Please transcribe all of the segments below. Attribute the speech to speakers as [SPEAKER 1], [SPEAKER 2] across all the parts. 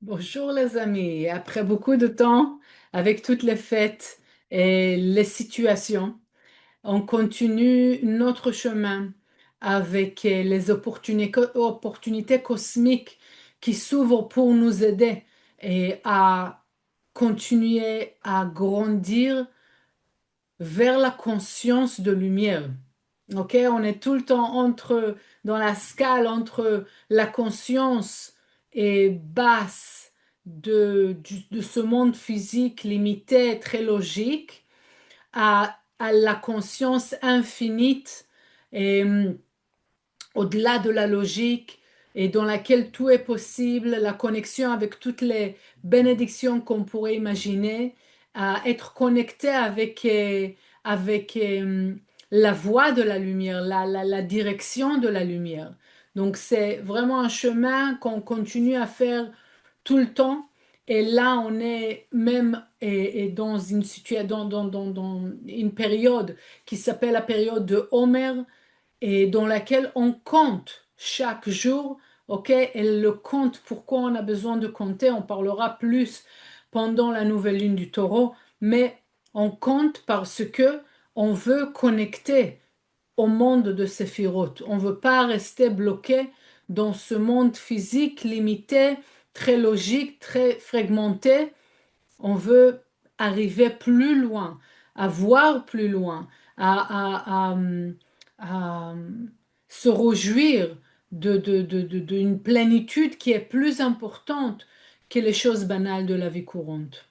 [SPEAKER 1] Bonjour les amis, après beaucoup de temps, avec toutes les fêtes et les situations, on continue notre chemin avec les opportunités cosmiques qui s'ouvrent pour nous aider et à continuer à grandir vers la conscience de lumière. Ok, on est tout le temps dans la scale entre la conscience et basse de ce monde physique limité, très logique, à la conscience infinite et au-delà de la logique et dans laquelle tout est possible, la connexion avec toutes les bénédictions qu'on pourrait imaginer, à être connecté avec la voie de la lumière, la direction de la lumière. Donc c'est vraiment un chemin qu'on continue à faire tout le temps. Et là, on est même et dans une situation, dans une période qui s'appelle la période de Homer, et dans laquelle on compte chaque jour, ok? Elle le compte. Pourquoi on a besoin de compter? On parlera plus pendant la nouvelle lune du Taureau, mais on compte parce que on veut connecter au monde de Séphiroth. On ne veut pas rester bloqué dans ce monde physique limité, très logique, très fragmenté. On veut arriver plus loin, à voir plus loin, à se réjouir d'une plénitude qui est plus importante que les choses banales de la vie courante.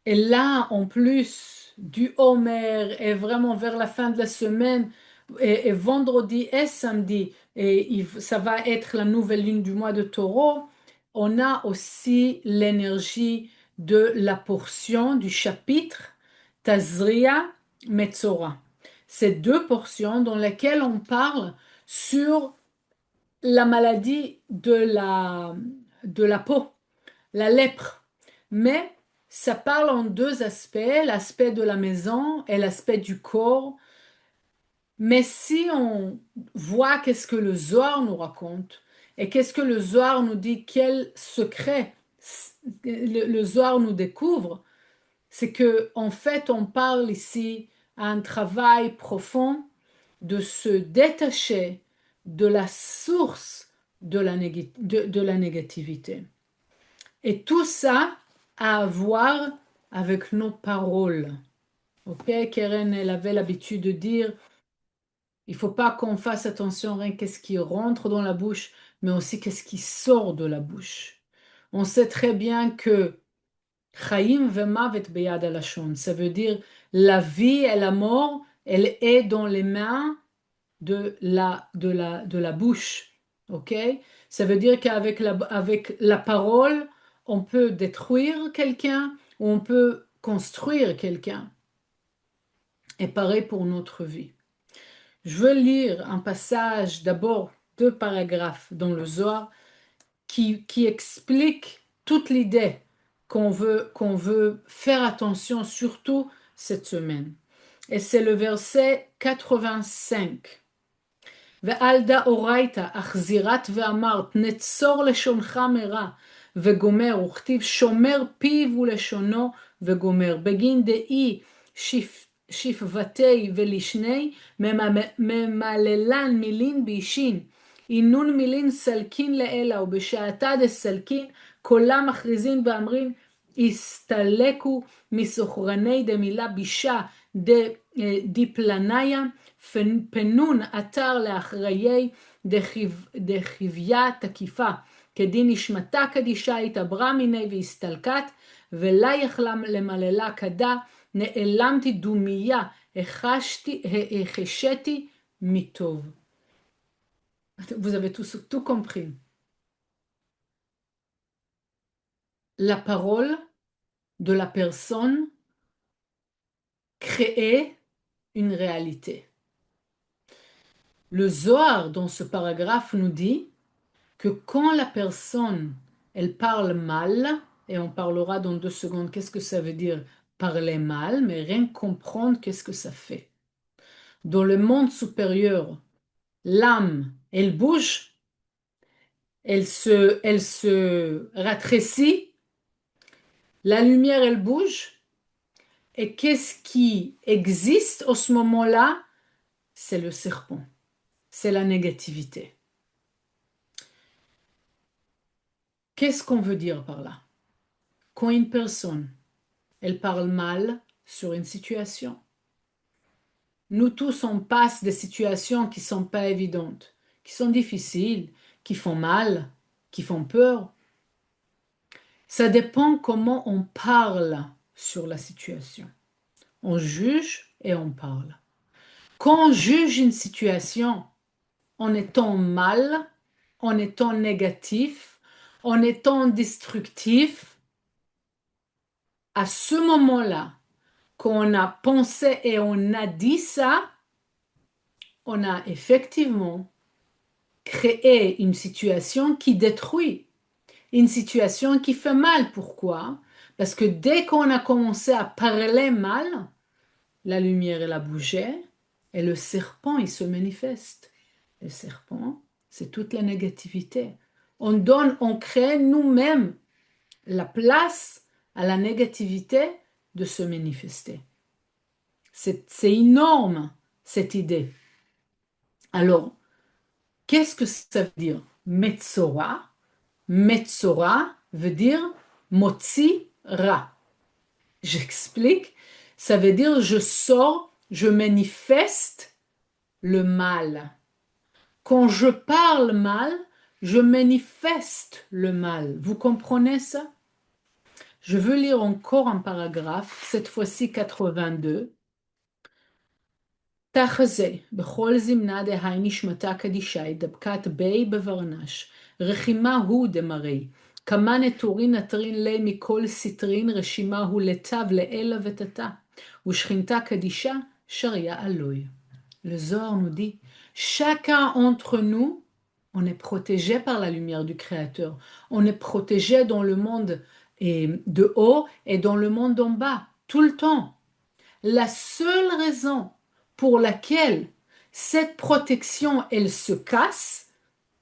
[SPEAKER 1] Et là, en plus du Homer, et vraiment vers la fin de la semaine, et vendredi et samedi, ça va être la nouvelle lune du mois de Taureau, on a aussi l'énergie de la portion du chapitre Tazria Metzora. Ces deux portions dans lesquelles on parle sur la maladie de la peau, la lèpre. Mais ça parle en deux aspects, l'aspect de la maison et l'aspect du corps. Mais si on voit qu'est-ce que le Zohar nous raconte et qu'est-ce que le Zohar nous dit, quel secret le Zohar nous découvre, c'est que en fait on parle ici à un travail profond de se détacher de la source de la négativité. Et tout ça a à voir avec nos paroles. Ok, Keren, elle avait l'habitude de dire, il faut pas qu'on fasse attention rien qu'est-ce qui rentre dans la bouche, mais aussi qu'est-ce qui sort de la bouche. On sait très bien que Chaim vemavet beyad halashon, ça veut dire la vie et la mort, elle est dans les mains de la bouche. Ok? Ça veut dire avec la parole, on peut détruire quelqu'un ou on peut construire quelqu'un. Et pareil pour notre vie. Je veux lire un passage, d'abord deux paragraphes dans le Zohar qui explique toute l'idée qu'on veut faire attention, surtout cette semaine. Et c'est le verset 85. ועל דאורייתא החזירת ואמרת נצור לשונך מרע וגומר וכתיב שומר פיו ולשונו וגומר בגין דאי שפבתי ולשני ממללן מילין בישין אינון מילין סלקין לאלה ובשעתה דסלקין כולם מכריזין ואמרין הסתלקו מסוחרני דמילה בישה דיפלניה פנון אתר לאחריי דחיביה תקיפה, כדין נשמתה קדישה התעברה מיני והסתלקת, ולה יכלה למללה כדה, נעלמתי דומיה, החשיתי מטוב. Vous avez tout compris. La parole de la personne crée une réalité. Le Zohar, dans ce paragraphe, nous dit que quand la personne, elle parle mal, et on parlera dans 2 secondes qu'est-ce que ça veut dire parler mal, mais rien comprendre qu'est-ce que ça fait. Dans le monde supérieur, l'âme, elle bouge, elle se rétrécit, la lumière, elle bouge, et qu'est-ce qui existe à ce moment-là? C'est le serpent, c'est la négativité. Qu'est-ce qu'on veut dire par là? Quand une personne, elle parle mal sur une situation, nous tous, on passe des situations qui sont pas évidentes, qui sont difficiles, qui font mal, qui font peur. Ça dépend comment on parle sur la situation. On juge et on parle. Quand on juge une situation en étant mal, en étant négatif, en étant destructif, à ce moment-là, quand on a pensé et on a dit ça, on a effectivement créé une situation qui détruit, une situation qui fait mal. Pourquoi? Parce que dès qu'on a commencé à parler mal, la lumière elle a bougé et le serpent il se manifeste. Le serpent, c'est toute la négativité. On donne, on crée nous-mêmes la place à la négativité de se manifester. C'est énorme cette idée. Alors, qu'est-ce que ça veut dire? Metzora. Metzora veut dire motzi ra. J'explique. Ça veut dire je sors, je manifeste le mal. Quand je parle mal, je manifeste le mal. Vous comprenez ça? Je veux lire encore un paragraphe, cette fois-ci 82. תחזה, בכל זמנה דהי נשמתה קדישי, דבקת בי בברנש, רחימה הוא דמרי, כמה נטורין נטרין לי מכל סטרין, רשימה הוא לטב לאלה ותתה, ושכינתה קדישה, שריה אלוהי. Le Zohar nous dit, chacun entre nous, on est protégé par la lumière du Créateur. On est protégé dans le monde de haut et dans le monde d'en bas, tout le temps. La seule raison pour laquelle cette protection, elle se casse,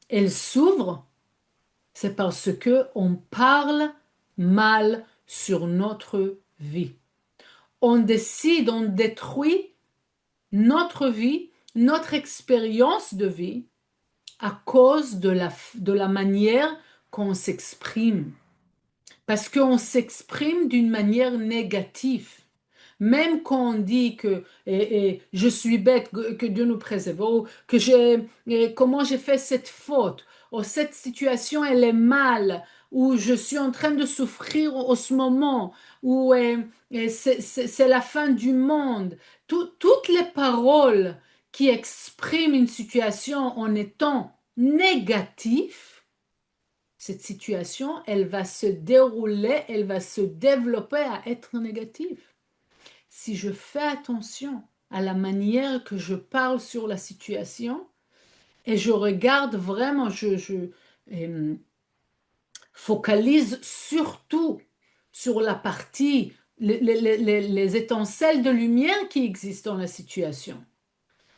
[SPEAKER 1] elle s'ouvre, c'est parce que on parle mal sur notre vie. On décide, on détruit notre vie, notre expérience de vie à cause de la manière qu'on s'exprime. Parce qu'on s'exprime d'une manière négative. Même quand on dit que je suis bête, que Dieu nous préserve, ou que comment j'ai fait cette faute, ou cette situation elle est mal, ou je suis en train de souffrir au ce moment, ou c'est la fin du monde. Toutes les paroles qui expriment une situation en étant négative, cette situation, elle va se dérouler, elle va se développer à être négative. Si je fais attention à la manière que je parle sur la situation et je regarde vraiment, je focalise surtout sur la partie, les étincelles de lumière qui existent dans la situation.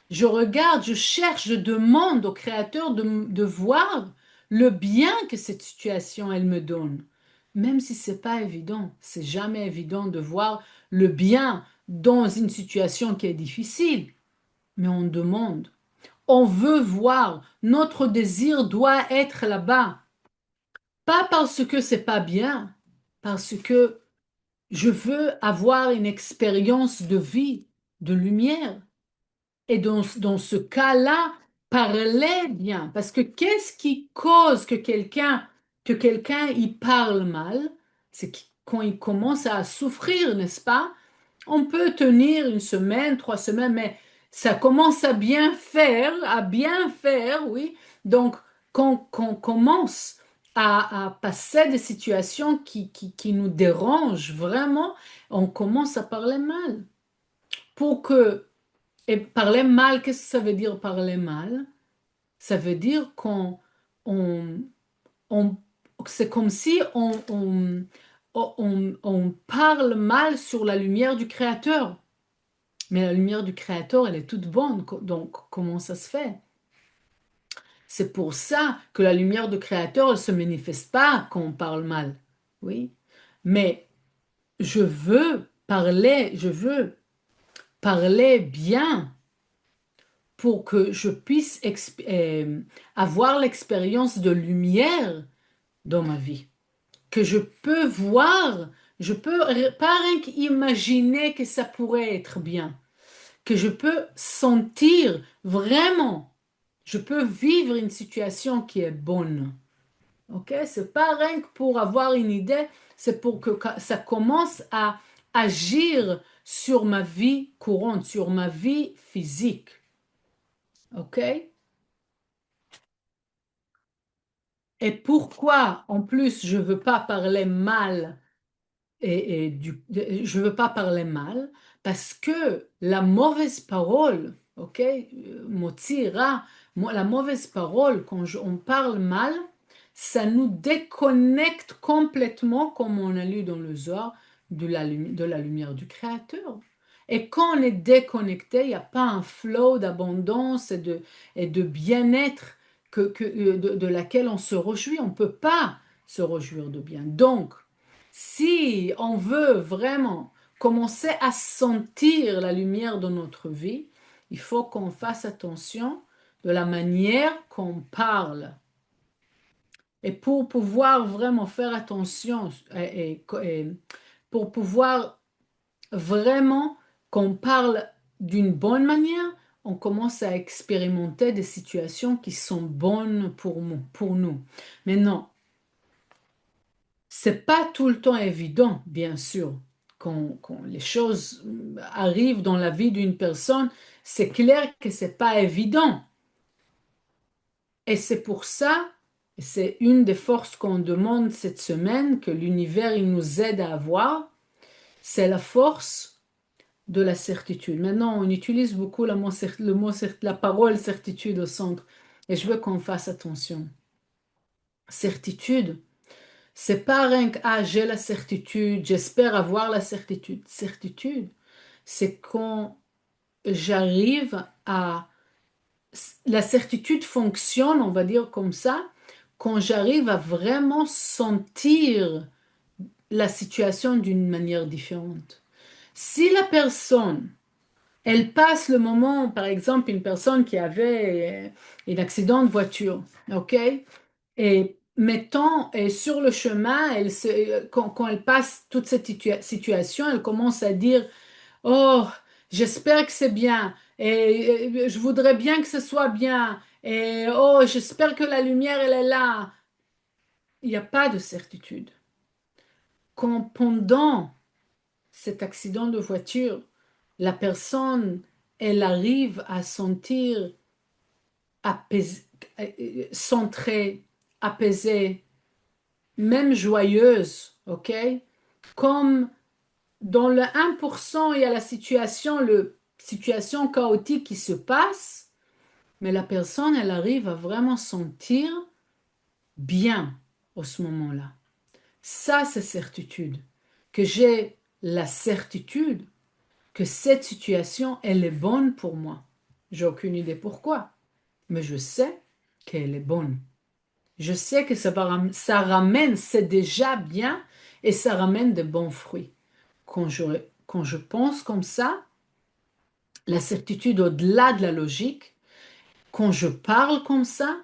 [SPEAKER 1] Je regarde, je cherche, je demande au Créateur de voir le bien que cette situation, elle me donne. Même si c'est pas évident, c'est jamais évident de voir le bien dans une situation qui est difficile. Mais on demande. On veut voir. Notre désir doit être là-bas. Pas parce que c'est pas bien, parce que je veux avoir une expérience de vie, de lumière. Et dans ce cas-là, parler bien. Parce que qu'est-ce qui cause que quelqu'un y parle mal? C'est quand il commence à souffrir, n'est-ce pas? On peut tenir une semaine, 3 semaines, mais ça commence à bien faire, oui. Donc, quand on commence à passer des situations qui nous dérangent vraiment, on commence à parler mal. Pour que et parler mal, qu'est-ce que ça veut dire parler mal? Ça veut dire on, on- c'est comme si on parle mal sur la lumière du Créateur. Mais la lumière du Créateur, elle est toute bonne. Donc, comment ça se fait? C'est pour ça que la lumière du Créateur, elle se manifeste pas quand on parle mal. Oui. Mais je veux parler bien pour que je puisse avoir l'expérience de lumière dans ma vie. Que je peux voir, je peux pas rien qu'imaginer que ça pourrait être bien. Que je peux sentir vraiment, je peux vivre une situation qui est bonne. Ok? C'est pas rien que pour avoir une idée, c'est pour que ça commence à agir sur ma vie courante, sur ma vie physique. Ok? Et pourquoi, en plus, je veux pas parler mal je veux pas parler mal parce que la mauvaise parole, ok, Motsira, la mauvaise parole, quand on parle mal, ça nous déconnecte complètement, comme on a lu dans le Zohar, de la lumière du Créateur. Et quand on est déconnecté, il n'y a pas un flow d'abondance et de bien-être de laquelle on se réjouit. On ne peut pas se réjouir de bien. Donc, si on veut vraiment commencer à sentir la lumière de notre vie, il faut qu'on fasse attention de la manière qu'on parle. Et pour pouvoir vraiment faire attention et pour pouvoir vraiment qu'on parle d'une bonne manière, on commence à expérimenter des situations qui sont bonnes pour nous. Maintenant, c'est pas tout le temps évident, bien sûr. Quand les choses arrivent dans la vie d'une personne, c'est clair que c'est pas évident. Et c'est pour ça, c'est une des forces qu'on demande cette semaine, que l'univers il nous aide à avoir, c'est la force de la certitude. Maintenant, on utilise beaucoup la parole certitude au centre. Et je veux qu'on fasse attention. Certitude. C'est pas rien que, ah, j'ai la certitude, j'espère avoir la certitude. Certitude, c'est quand j'arrive à... La certitude fonctionne, on va dire comme ça, quand j'arrive à vraiment sentir la situation d'une manière différente. Si la personne, elle passe le moment, par exemple, une personne qui avait un accident de voiture, ok? Et mettons, et sur le chemin, quand elle passe toute cette situation, elle commence à dire, oh, j'espère que c'est bien, et je voudrais bien que ce soit bien, et oh, j'espère que la lumière, elle est là. Il n'y a pas de certitude. Quand pendant cet accident de voiture, la personne, elle arrive à sentir apaisée, centrée, apaisée, même joyeuse, ok? Comme dans le 1%, il y a le situation chaotique qui se passe, mais la personne, elle arrive à vraiment sentir bien au ce moment-là. Ça, c'est certitude. Que j'ai la certitude que cette situation, elle est bonne pour moi. J'ai aucune idée pourquoi, mais je sais qu'elle est bonne. Je sais que ça ramène, c'est déjà bien et ça ramène de bons fruits. Quand je pense comme ça, la certitude au-delà de la logique, quand je parle comme ça,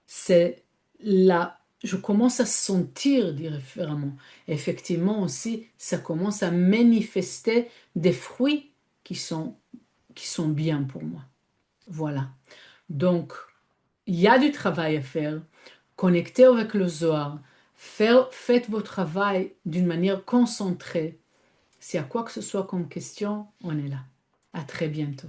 [SPEAKER 1] c'est là, je commence à sentir différemment. Effectivement aussi, ça commence à manifester des fruits qui sont, qui sont bien pour moi. Voilà. Donc, il y a du travail à faire. Connectez avec le Zohar. Faites vos travail d'une manière concentrée. S'il y a quoi que ce soit comme question, on est là. À très bientôt.